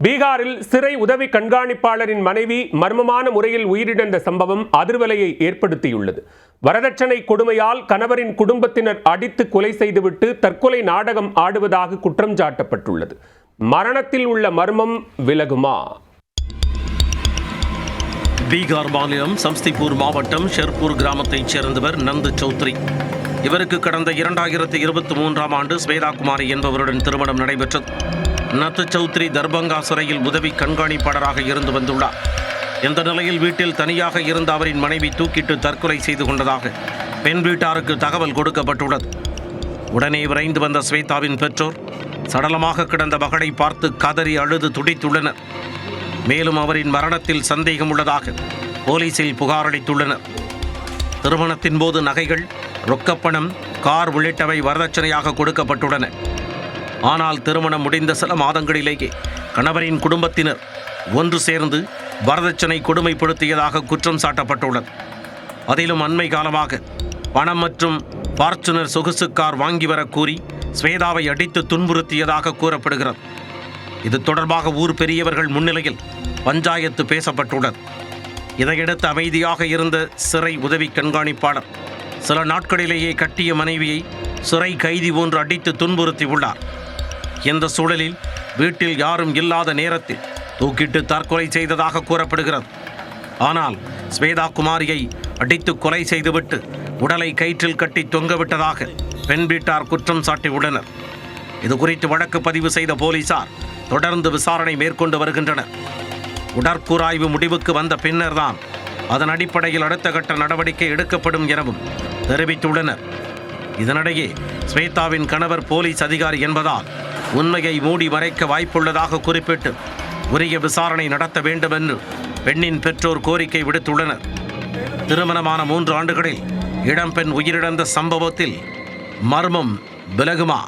பீகாரில் சிறை உதவி கண்காணிப்பாளரின் மனைவி மர்மமான முறையில் உயிரிழந்த சம்பவம் அதிர்வலையை ஏற்படுத்தியுள்ளது. வரதட்சணை கொடுமையால் கணவரின் குடும்பத்தினர் அடித்து கொலை செய்துவிட்டு தற்கொலை நாடகம் ஆடுவதாக குற்றம் சாட்டப்பட்டுள்ளது. மரணத்தில் உள்ள மர்மம் விலகுமா? பீகார் மாநிலம் சம்ஸ்திபூர் மாவட்டம் ஷெர்பூர் கிராமத்தைச் சேர்ந்தவர் நந்து சௌத்ரி. இவருக்கு கடந்த 2023ஆம் ஆண்டு ஸ்வேதா குமாரி என்பவருடன் திருமணம் நடைபெற்றது. நந்து சௌத்ரி தர்பங்கா சிறையில் உதவி கண்காணிப்பாளராக இருந்து வந்துள்ளார். இந்த நிலையில் வீட்டில் தனியாக இருந்த அவரின் மனைவி தூக்கிட்டு தற்கொலை செய்து கொண்டதாக பெண் வீட்டாருக்கு தகவல் கொடுக்கப்பட்டுள்ளது. உடனே விரைந்து வந்த ஸ்வேதாவின் பெற்றோர் சடலமாக கிடந்த மகளை பார்த்து கதறி அழுது துடித்துள்ளனர். மேலும் அவரின் மரணத்தில் சந்தேகம் உள்ளதாக போலீசில் புகார் அளித்துள்ளனர். திருமணத்தின் போது நகைகள், ரொக்கப்பணம், கார் உள்ளிட்டவை வரதட்சணையாக கொடுக்கப்பட்டுள்ளன. ஆனால் திருமணம் முடிந்த சில மாதங்களிலேயே கணவரின் குடும்பத்தினர் ஒன்று சேர்ந்து வரதட்சணை கொடுமைப்படுத்தியதாக குற்றம் சாட்டப்பட்டுள்ளது. அதிலும் அண்மை காலமாக பணம் மற்றும் ஃபார்ச்சுனர் சொகுசு கார் வாங்கி வர கூறி ஸ்வேதாவை அடித்து துன்புறுத்தியதாக கூறப்படுகிறது. இது தொடர்பாக ஊர் பெரியவர்கள் முன்னிலையில் பஞ்சாயத்து பேசப்பட்டுள்ளது. இதையடுத்து அமைதியாக இருந்த சிறை உதவி கண்காணிப்பாளர் சில நாட்களிலேயே கட்டிய மனைவியை சிறை கைதி போன்று அடித்து துன்புறுத்தியுள்ளார். இந்த சூழலில் வீட்டில் யாரும் இல்லாத நேரத்தில் தூக்கிட்டு தற்கொலை செய்ததாக கூறப்படுகிறது. ஆனால் ஸ்வேதா குமாரியை அடித்து கொலை செய்துவிட்டு உடலை கயிற்றில் கட்டி தொங்கவிட்டதாக பெண் வீட்டார் குற்றம் சாட்டியுள்ளனர். இது குறித்து வழக்கு பதிவு செய்த போலீசார் தொடர்ந்து விசாரணை மேற்கொண்டு வருகின்றனர். உடற்கூராய்வு முடிவுக்கு வந்த பின்னர்தான் அதன் அடிப்படையில் அடுத்த கட்ட நடவடிக்கை எடுக்கப்படும் எனவும் தெரிவித்துள்ளனர். இதனிடையே ஸ்வேதாவின் கணவர் போலீஸ் அதிகாரி என்பதால் உண்மையை மூடி மறைக்க வாய்ப்புள்ளதாக குறிப்பிட்டு உரிய விசாரணை நடத்த வேண்டும் என்று பெண்ணின் பெற்றோர் கோரிக்கை விடுத்துள்ளனர். திருமணமான 3 ஆண்டுகளில் இளம்பெண் உயிரிழந்த சம்பவத்தில் மர்மம் விலகுமா?